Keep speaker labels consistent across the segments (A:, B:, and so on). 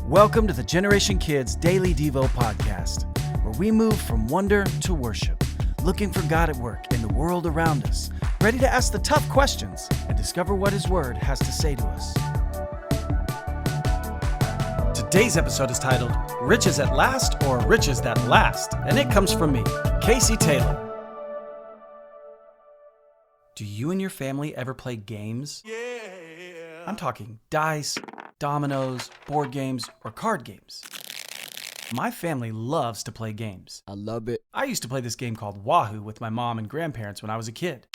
A: Welcome to the Generation Kids Daily Devo podcast, where we move from wonder to worship, looking for God at work in the world around us, ready to ask the tough questions and discover what His Word has to say to us. Today's episode is titled, Riches at Last or Riches That Last, and it comes from me, Casey Taylor. Do you and your family ever play games? Yeah. I'm talking dice, dominoes, board games, or card games. My family loves to play games.
B: I love it.
A: I used to play this game called Wahoo with my mom and grandparents when I was a kid.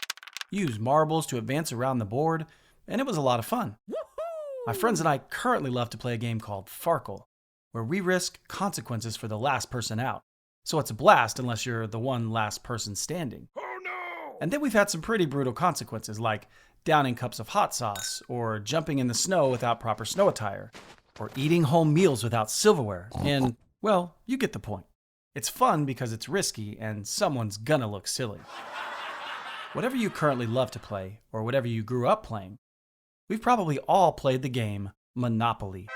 A: Use marbles to advance around the board, and it was a lot of fun. Woo-hoo! My friends and I currently love to play a game called Farkle, where we risk consequences for the last person out. So it's a blast unless you're the one last person standing. Oh no! And then we've had some pretty brutal consequences like downing cups of hot sauce, or jumping in the snow without proper snow attire, or eating home meals without silverware, and, well, you get the point. It's fun because it's risky and someone's gonna look silly. Whatever you currently love to play, or whatever you grew up playing, we've probably all played the game Monopoly.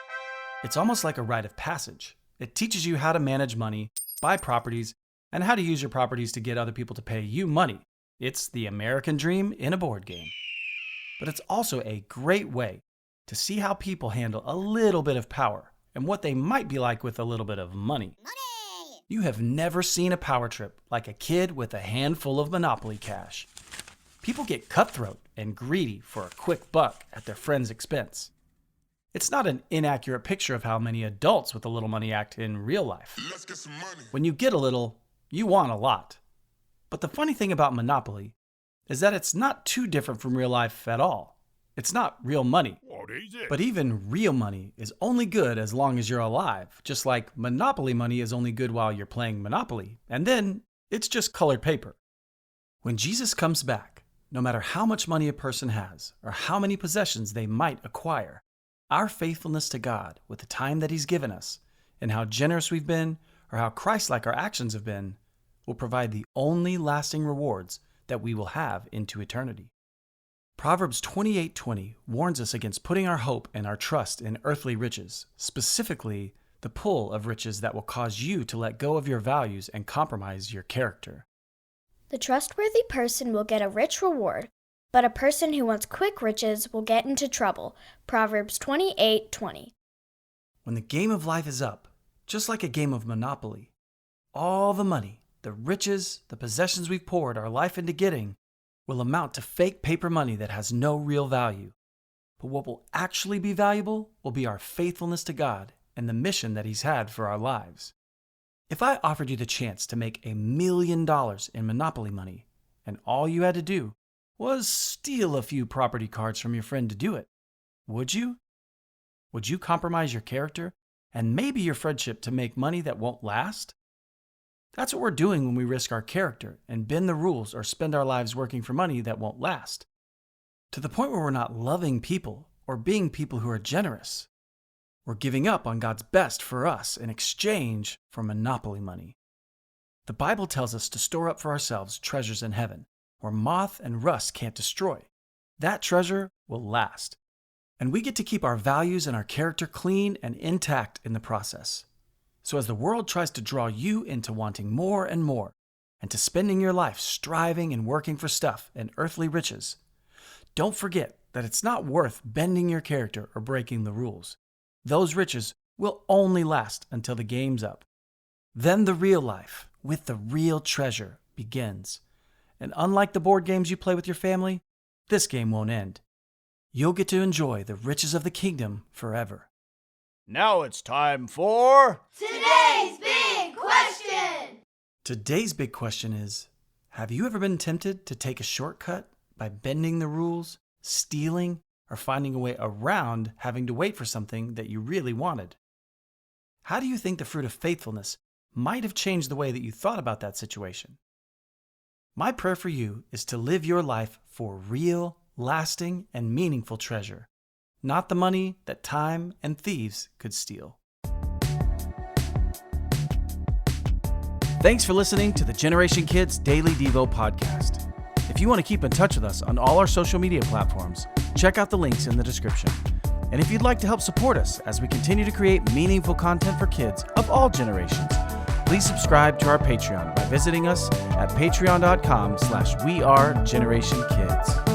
A: It's almost like a rite of passage. It teaches you how to manage money, buy properties, and how to use your properties to get other people to pay you money. It's the American dream in a board game. But it's also a great way to see how people handle a little bit of power and what they might be like with a little bit of money. You have never seen a power trip like a kid with a handful of Monopoly cash. People get cutthroat and greedy for a quick buck at their friend's expense. It's not an inaccurate picture of how many adults with a little money act in real life.
C: Let's get some money.
A: When you get a little, you want a lot. But the funny thing about Monopoly is that it's not too different from real life at all. It's not real money.
C: What is it?
A: But even real money is only good as long as you're alive, just like Monopoly money is only good while you're playing Monopoly, and then it's just colored paper. When Jesus comes back, no matter how much money a person has or how many possessions they might acquire, our faithfulness to God with the time that He's given us and how generous we've been or how Christ-like our actions have been will provide the only lasting rewards that we will have into eternity. Proverbs 28:20 warns us against putting our hope and our trust in earthly riches, specifically the pull of riches that will cause you to let go of your values and compromise your character.
D: The trustworthy person will get a rich reward, but a person who wants quick riches will get into trouble. Proverbs 28:20.
A: When the game of life is up, just like a game of Monopoly, all the money, the riches, the possessions we've poured our life into getting will amount to fake paper money that has no real value. But what will actually be valuable will be our faithfulness to God and the mission that He's had for our lives. If I offered you the chance to make $1 million in Monopoly money, and all you had to do was steal a few property cards from your friend to do it, would you? Would you compromise your character and maybe your friendship to make money that won't last? That's what we're doing when we risk our character and bend the rules or spend our lives working for money that won't last. To the point where we're not loving people or being people who are generous. We're giving up on God's best for us in exchange for Monopoly money. The Bible tells us to store up for ourselves treasures in heaven, where moth and rust can't destroy. That treasure will last. And we get to keep our values and our character clean and intact in the process. So as the world tries to draw you into wanting more and more, and to spending your life striving and working for stuff and earthly riches, don't forget that it's not worth bending your character or breaking the rules. Those riches will only last until the game's up. Then the real life, with the real treasure, begins. And unlike the board games you play with your family, this game won't end. You'll get to enjoy the riches of the kingdom forever. Now it's time for
E: Today's Big Question!
A: Today's big question is, have you ever been tempted to take a shortcut by bending the rules, stealing, or finding a way around having to wait for something that you really wanted? How do you think the fruit of faithfulness might have changed the way that you thought about that situation? My prayer for you is to live your life for real, lasting, and meaningful treasure, not the money that time and thieves could steal. Thanks for listening to the Generation Kids Daily Devo podcast. If you want to keep in touch with us on all our social media platforms, check out the links in the description. And if you'd like to help support us as we continue to create meaningful content for kids of all generations, please subscribe to our Patreon by visiting us at patreon.com/wearegenerationkids.